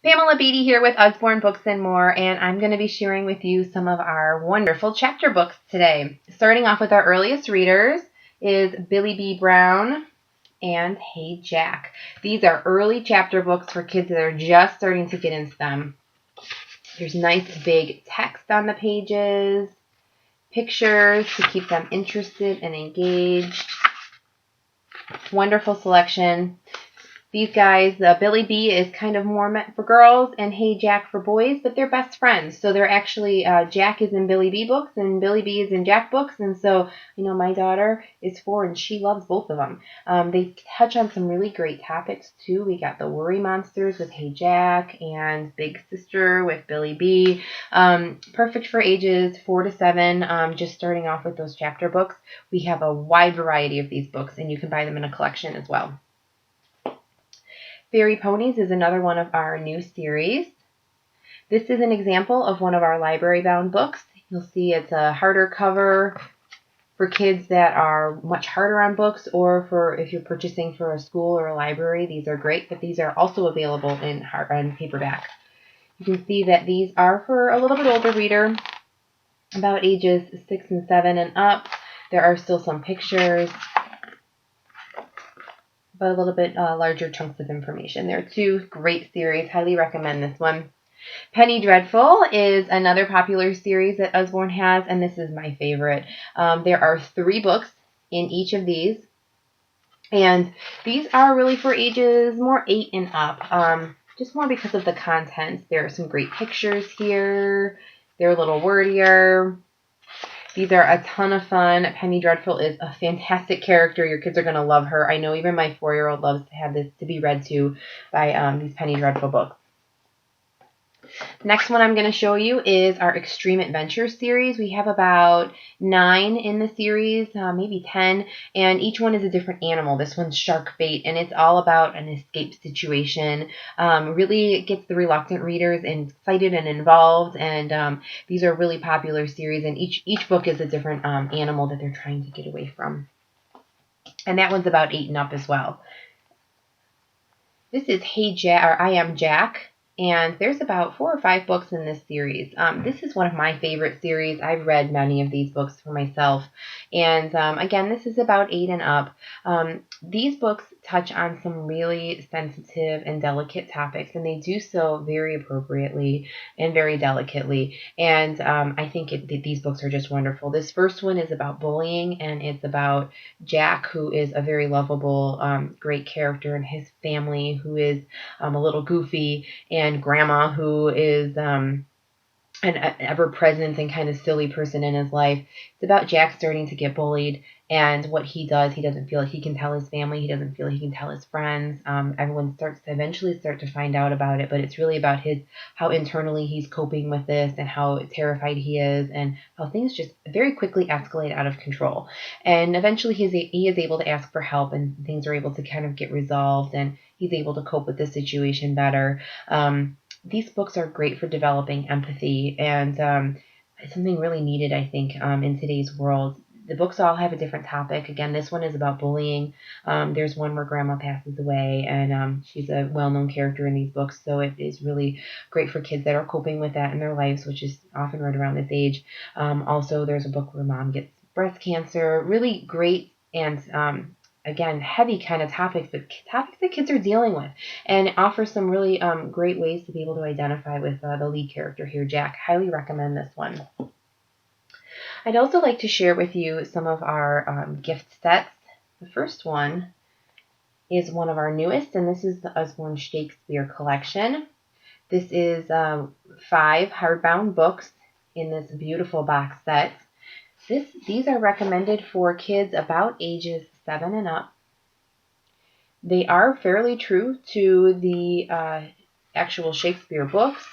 Pamela Beatty here with Usborne Books and More, and I'm going to be sharing with you some of our wonderful chapter books today. Starting off with our earliest readers is Billy B. Brown and Hey Jack. These are early chapter books for kids that are just starting to get into them. There's nice big text on the pages, pictures to keep them interested and engaged. Wonderful selection. These guys, Billy B is kind of more meant for girls and Hey Jack for boys, but they're best friends. So they're actually, Jack is in Billy B books and Billy B is in Jack books. And so, my daughter is 4 and she loves both of them. They touch on some really great topics too. We got the worry monsters with Hey Jack and Big Sister with Billy B. Perfect for ages 4 to 7, just starting off with those chapter books. We have a wide variety of these books and you can buy them in a collection as well. Fairy Ponies is another one of our new series. This is an example of one of our library-bound books. You'll see it's a harder cover for kids that are much harder on books, or for if you're purchasing for a school or a library. These are great, but these are also available in paperback. You can see that these are for a little bit older reader, about ages 6 and 7 and up. There are still some pictures, but a little bit larger chunks of information. There are 2 great series. Highly recommend this one. Penny Dreadful is another popular series that Usborne has, and this is my favorite. There are 3 books in each of these, and these are really for ages more 8 and up, just more because of the content. There are some great pictures here. They're a little wordier. These are a ton of fun. Penny Dreadful is a fantastic character. Your kids are going to love her. I know even my 4-year-old loves to have this to be read to by these Penny Dreadful books. Next one I'm going to show you is our Extreme Adventure series. We have about 9 in the series, maybe 10, and each one is a different animal. This one's shark bait, and it's all about an escape situation. Really gets the reluctant readers excited and involved, and these are really popular series, and each book is a different animal that they're trying to get away from. And that one's about 8 and up as well. This is Hey Jack, or I Am Jack. And there's about 4 or 5 books in this series. This is one of my favorite series. I've read many of these books for myself. And again, this is about 8 and up. These books touch on some really sensitive and delicate topics, and they do so very appropriately and very delicately. And I think these books are just wonderful. This first one is about bullying, and it's about Jack, who is a very lovable, great character, and his family, who is a little goofy, and Grandma, who is an ever-present and kind of silly person in his life. It's about Jack starting to get bullied, and what he does, he doesn't feel like he can tell his family, he doesn't feel like he can tell his friends. Everyone starts to eventually start to find out about it, but it's really about how internally he's coping with this, and how terrified he is, and how things just very quickly escalate out of control. And eventually he is able to ask for help, and things are able to kind of get resolved, and he's able to cope with the situation better. These books are great for developing empathy, and something really needed, I think, in today's world. The books all have a different topic. Again, this one is about bullying. There's one where Grandma passes away, and she's a well-known character in these books, so it is really great for kids that are coping with that in their lives, which is often right around this age. Also, there's a book where Mom gets breast cancer. Really great and again, heavy kind of topics, but topics that kids are dealing with, and offers some really great ways to be able to identify with the lead character here, Jack. Highly recommend this one. I'd also like to share with you some of our gift sets. The first one is one of our newest, and this is the Usborne Shakespeare collection. This is 5 hardbound books in this beautiful box set. These are recommended for kids about ages 7 and up. They are fairly true to the actual Shakespeare books.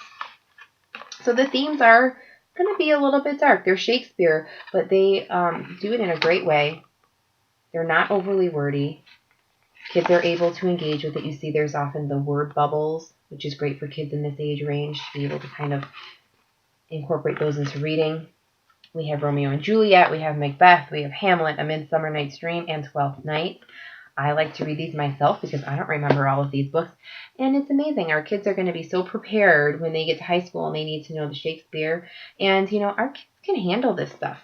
So the themes are going to be a little bit dark. They're Shakespeare, but they do it in a great way. They're not overly wordy. Kids are able to engage with it. You see there's often the word bubbles, which is great for kids in this age range to be able to kind of incorporate those into reading. We have Romeo and Juliet, we have Macbeth, we have Hamlet, A Midsummer Night's Dream, and Twelfth Night. I like to read these myself because I don't remember all of these books. And it's amazing. Our kids are going to be so prepared when they get to high school and they need to know the Shakespeare. And, our kids can handle this stuff.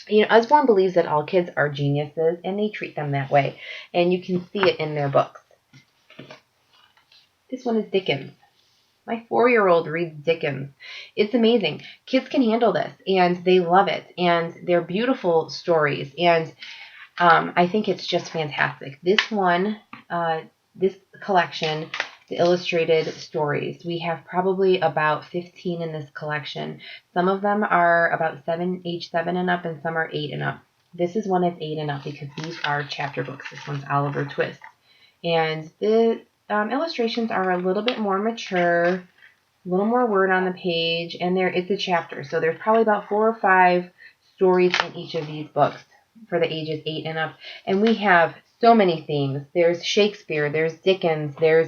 Usborne believes that all kids are geniuses, and they treat them that way. And you can see it in their books. This one is Dickens. My 4-year-old reads Dickens. It's amazing. Kids can handle this, and they love it. And they're beautiful stories. And I think it's just fantastic. This one, this collection, the illustrated stories, we have probably about 15 in this collection. Some of them are about age 7 and up, and some are 8 and up. This is one that's 8 and up because these are chapter books. This one's Oliver Twist. And the illustrations are a little bit more mature, a little more word on the page, and it's a chapter. So there's probably about 4 or 5 stories in each of these books for the ages 8 and up. And we have so many themes. There's Shakespeare, there's Dickens, there's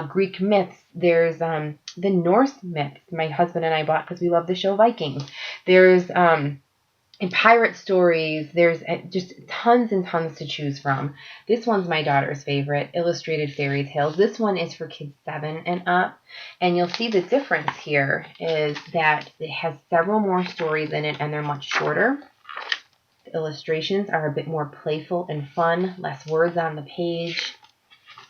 Greek myths, there's the Norse myths my husband and I bought because we love the show Vikings. There's and pirate stories. There's just tons and tons to choose from. This one's my daughter's favorite, Illustrated Fairy Tales. This one is for kids 7 and up. And you'll see the difference here is that it has several more stories in it, and they're much shorter. The illustrations are a bit more playful and fun, less words on the page.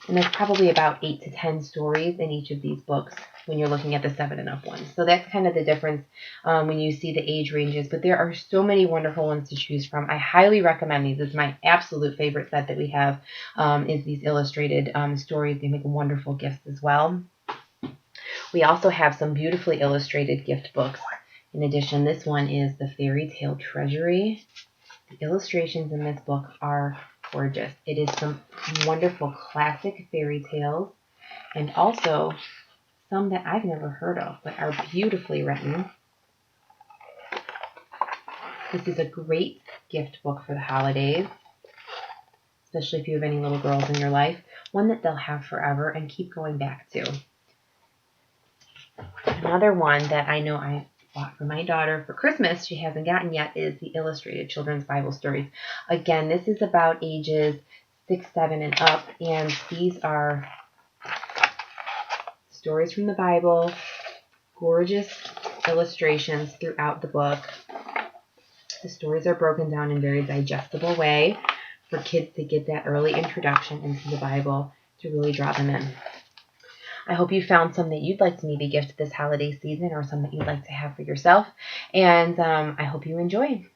And there's probably about 8 to 10 stories in each of these books when you're looking at the 7 and up ones. So that's kind of the difference when you see the age ranges. But there are so many wonderful ones to choose from. I highly recommend these. This is my absolute favorite set that we have, is these illustrated stories. They make wonderful gifts as well. We also have some beautifully illustrated gift books. In addition, this one is the Fairy Tale Treasury. The illustrations in this book are gorgeous. It is some wonderful classic fairy tales, and also some that I've never heard of, but are beautifully written. This is a great gift book for the holidays, especially if you have any little girls in your life. One that they'll have forever and keep going back to. Another one that I know I bought for my daughter for Christmas, she hasn't gotten yet, is the Illustrated Children's Bible Stories. Again, this is about ages 6, 7, and up, and these are stories from the Bible, gorgeous illustrations throughout the book. The stories are broken down in a very digestible way for kids to get that early introduction into the Bible to really draw them in. I hope you found some that you'd like to maybe gift this holiday season, or some that you'd like to have for yourself. And I hope you enjoy.